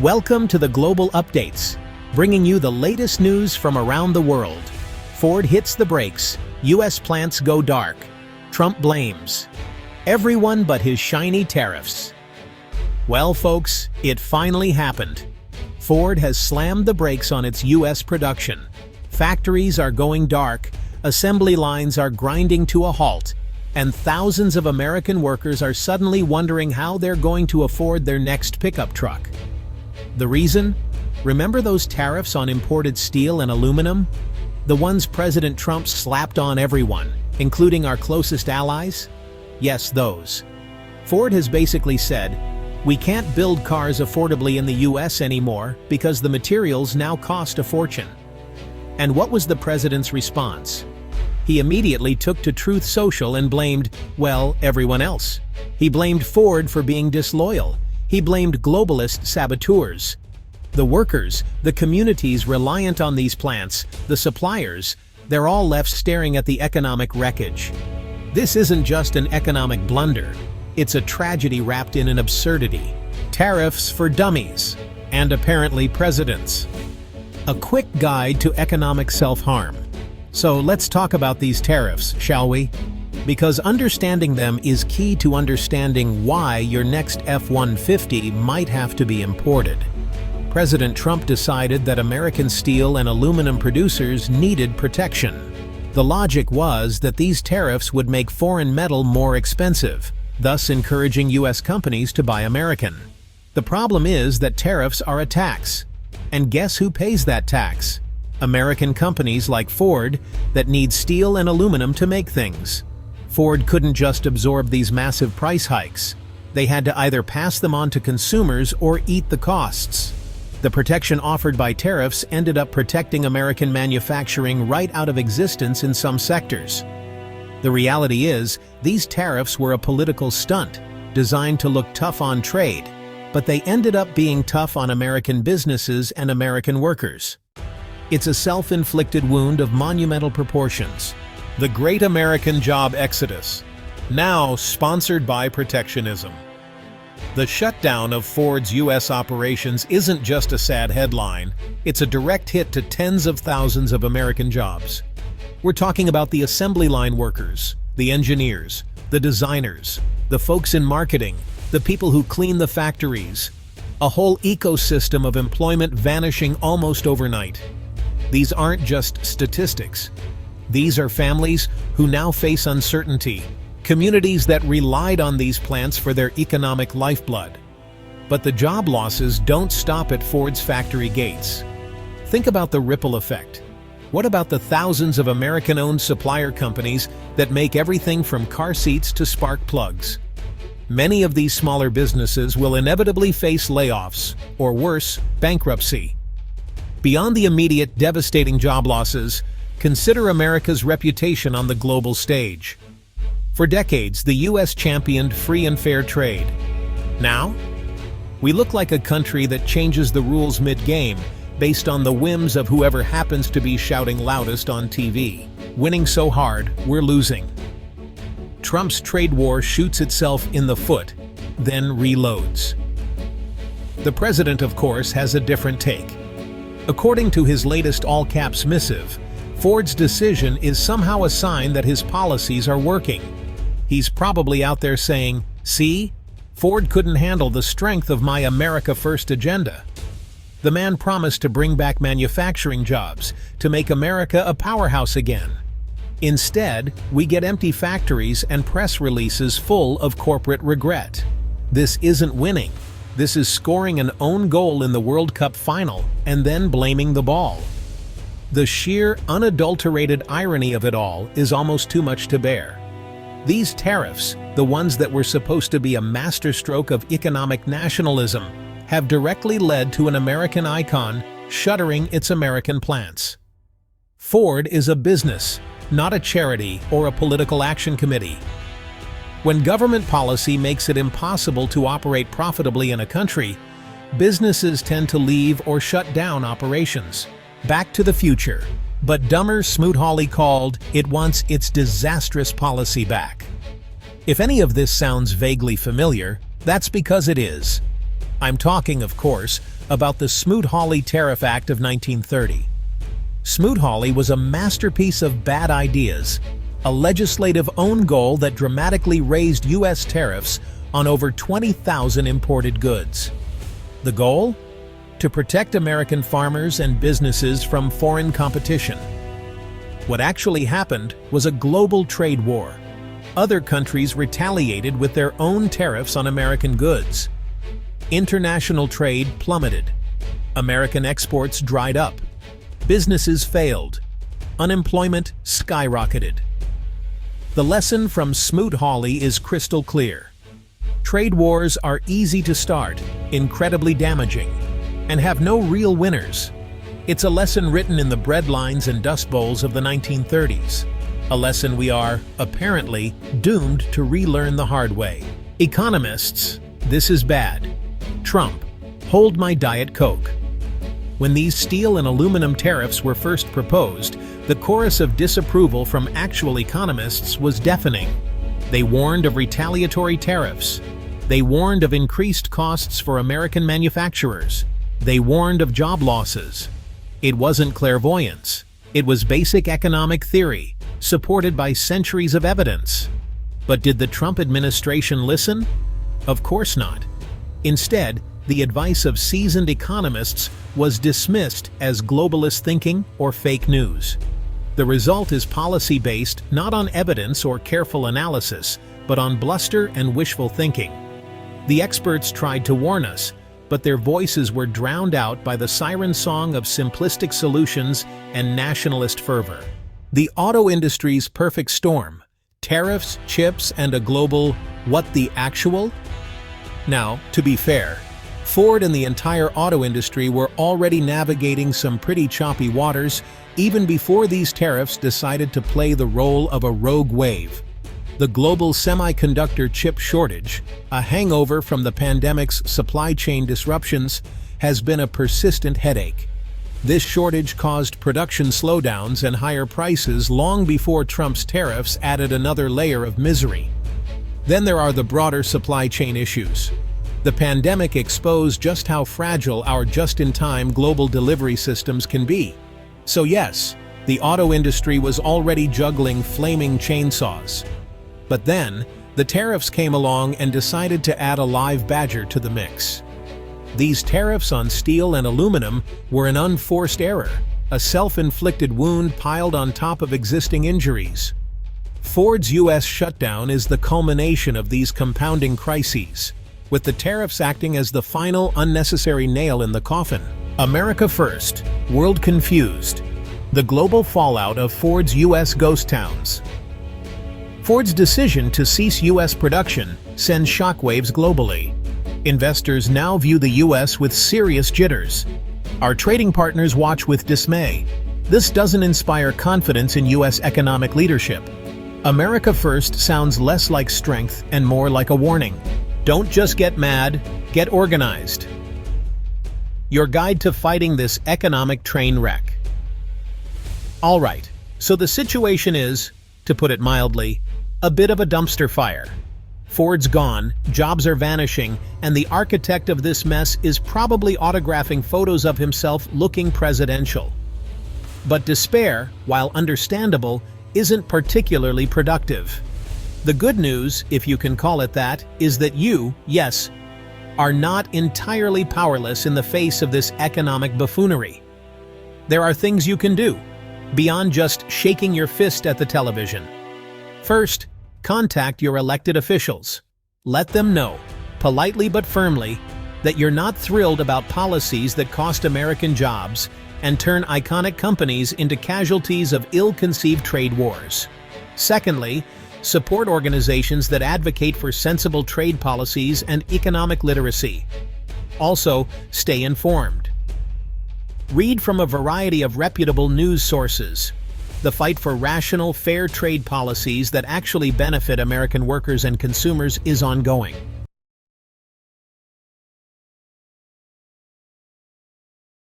Welcome to the Global Updates, bringing you the latest news from around the world. Ford hits the brakes, US plants go dark, Trump blames everyone but his shiny tariffs. Well, folks, it finally happened. Ford has slammed the brakes on its US production. Factories are going dark, assembly lines are grinding to a halt, and thousands of American workers are suddenly wondering how they're going to afford their next pickup truck. The reason? Remember those tariffs on imported steel and aluminum? The ones President Trump slapped on everyone, including our closest allies? Yes, those. Ford has basically said, we can't build cars affordably in the US anymore because the materials now cost a fortune. And what was the president's response? He immediately took to Truth Social and blamed, well, everyone else. He blamed Ford for being disloyal. He blamed globalist saboteurs. The workers, the communities reliant on these plants, the suppliers, they're all left staring at the economic wreckage. This isn't just an economic blunder. It's a tragedy wrapped in an absurdity. Tariffs for dummies, and apparently presidents. A quick guide to economic self-harm. So let's talk about these tariffs, shall we? Because understanding them is key to understanding why your next F-150 might have to be imported. President Trump decided that American steel and aluminum producers needed protection. The logic was that these tariffs would make foreign metal more expensive, thus encouraging US companies to buy American. The problem is that tariffs are a tax. And guess who pays that tax? American companies like Ford that need steel and aluminum to make things. Ford couldn't just absorb these massive price hikes. They had to either pass them on to consumers or eat the costs. The protection offered by tariffs ended up protecting American manufacturing right out of existence in some sectors. The reality is, these tariffs were a political stunt, designed to look tough on trade, but they ended up being tough on American businesses and American workers. It's a self-inflicted wound of monumental proportions. The Great American Job Exodus, now sponsored by Protectionism. The shutdown of Ford's U.S. operations isn't just a sad headline, it's a direct hit to tens of thousands of American jobs. We're talking about the assembly line workers, the engineers, the designers, the folks in marketing, the people who clean the factories. A whole ecosystem of employment vanishing almost overnight. These aren't just statistics. These are families who now face uncertainty, communities that relied on these plants for their economic lifeblood. But the job losses don't stop at Ford's factory gates. Think about the ripple effect. What about the thousands of American-owned supplier companies that make everything from car seats to spark plugs? Many of these smaller businesses will inevitably face layoffs, or worse, bankruptcy. Beyond the immediate devastating job losses, consider America's reputation on the global stage. For decades, the U.S. championed free and fair trade. Now, we look like a country that changes the rules mid-game based on the whims of whoever happens to be shouting loudest on TV. Winning so hard, we're losing. Trump's trade war shoots itself in the foot, then reloads. The president, of course, has a different take. According to his latest all-caps missive, Ford's decision is somehow a sign that his policies are working. He's probably out there saying, see, Ford couldn't handle the strength of my America First agenda. The man promised to bring back manufacturing jobs, to make America a powerhouse again. Instead, we get empty factories and press releases full of corporate regret. This isn't winning. This is scoring an own goal in the World Cup final and then blaming the ball. The sheer, unadulterated irony of it all is almost too much to bear. These tariffs, the ones that were supposed to be a masterstroke of economic nationalism, have directly led to an American icon shuttering its American plants. Ford is a business, not a charity or a political action committee. When government policy makes it impossible to operate profitably in a country, businesses tend to leave or shut down operations. Back to the future, but dumber Smoot-Hawley called, it wants its disastrous policy back. If any of this sounds vaguely familiar, that's because it is. I'm talking, of course, about the Smoot-Hawley Tariff Act of 1930. Smoot-Hawley was a masterpiece of bad ideas, a legislative own goal that dramatically raised U.S. tariffs on over 20,000 imported goods. The goal? To protect American farmers and businesses from foreign competition. What actually happened was a global trade war. Other countries retaliated with their own tariffs on American goods. International trade plummeted. American exports dried up. Businesses failed. Unemployment skyrocketed. The lesson from Smoot-Hawley is crystal clear. Trade wars are easy to start, incredibly damaging, and have no real winners. It's a lesson written in the breadlines and dust bowls of the 1930s. A lesson we are, apparently, doomed to relearn the hard way. Economists, this is bad. Trump, hold my Diet Coke. When these steel and aluminum tariffs were first proposed, the chorus of disapproval from actual economists was deafening. They warned of retaliatory tariffs. They warned of increased costs for American manufacturers. They warned of job losses. It wasn't clairvoyance. It was basic economic theory, supported by centuries of evidence. But did the Trump administration listen? Of course not. Instead, the advice of seasoned economists was dismissed as globalist thinking or fake news. The result is policy based not on evidence or careful analysis, but on bluster and wishful thinking. The experts tried to warn us, but their voices were drowned out by the siren song of simplistic solutions and nationalist fervor. The auto industry's perfect storm: tariffs, chips, and a global what the actual? Now, to be fair, Ford and the entire auto industry were already navigating some pretty choppy waters even before these tariffs decided to play the role of a rogue wave. The global semiconductor chip shortage, a hangover from the pandemic's supply chain disruptions, has been a persistent headache. This shortage caused production slowdowns and higher prices long before Trump's tariffs added another layer of misery. Then there are the broader supply chain issues. The pandemic exposed just how fragile our just-in-time global delivery systems can be. So yes, the auto industry was already juggling flaming chainsaws. But then, the tariffs came along and decided to add a live badger to the mix. These tariffs on steel and aluminum were an unforced error, a self-inflicted wound piled on top of existing injuries. Ford's U.S. shutdown is the culmination of these compounding crises, with the tariffs acting as the final unnecessary nail in the coffin. America first, world confused. The global fallout of Ford's U.S. ghost towns. Ford's decision to cease U.S. production sends shockwaves globally. Investors now view the U.S. with serious jitters. Our trading partners watch with dismay. This doesn't inspire confidence in U.S. economic leadership. America first sounds less like strength and more like a warning. Don't just get mad, get organized. Your guide to fighting this economic train wreck. All right, so the situation is, to put it mildly, a bit of a dumpster fire. Ford's gone, jobs are vanishing, and the architect of this mess is probably autographing photos of himself looking presidential. But despair, while understandable, isn't particularly productive. The good news, if you can call it that, is that you, yes, are not entirely powerless in the face of this economic buffoonery. There are things you can do, beyond just shaking your fist at the television. First, contact your elected officials. Let them know, politely but firmly, that you're not thrilled about policies that cost American jobs and turn iconic companies into casualties of ill-conceived trade wars. Secondly, support organizations that advocate for sensible trade policies and economic literacy. Also, stay informed. Read from a variety of reputable news sources. The fight for rational, fair trade policies that actually benefit American workers and consumers is ongoing.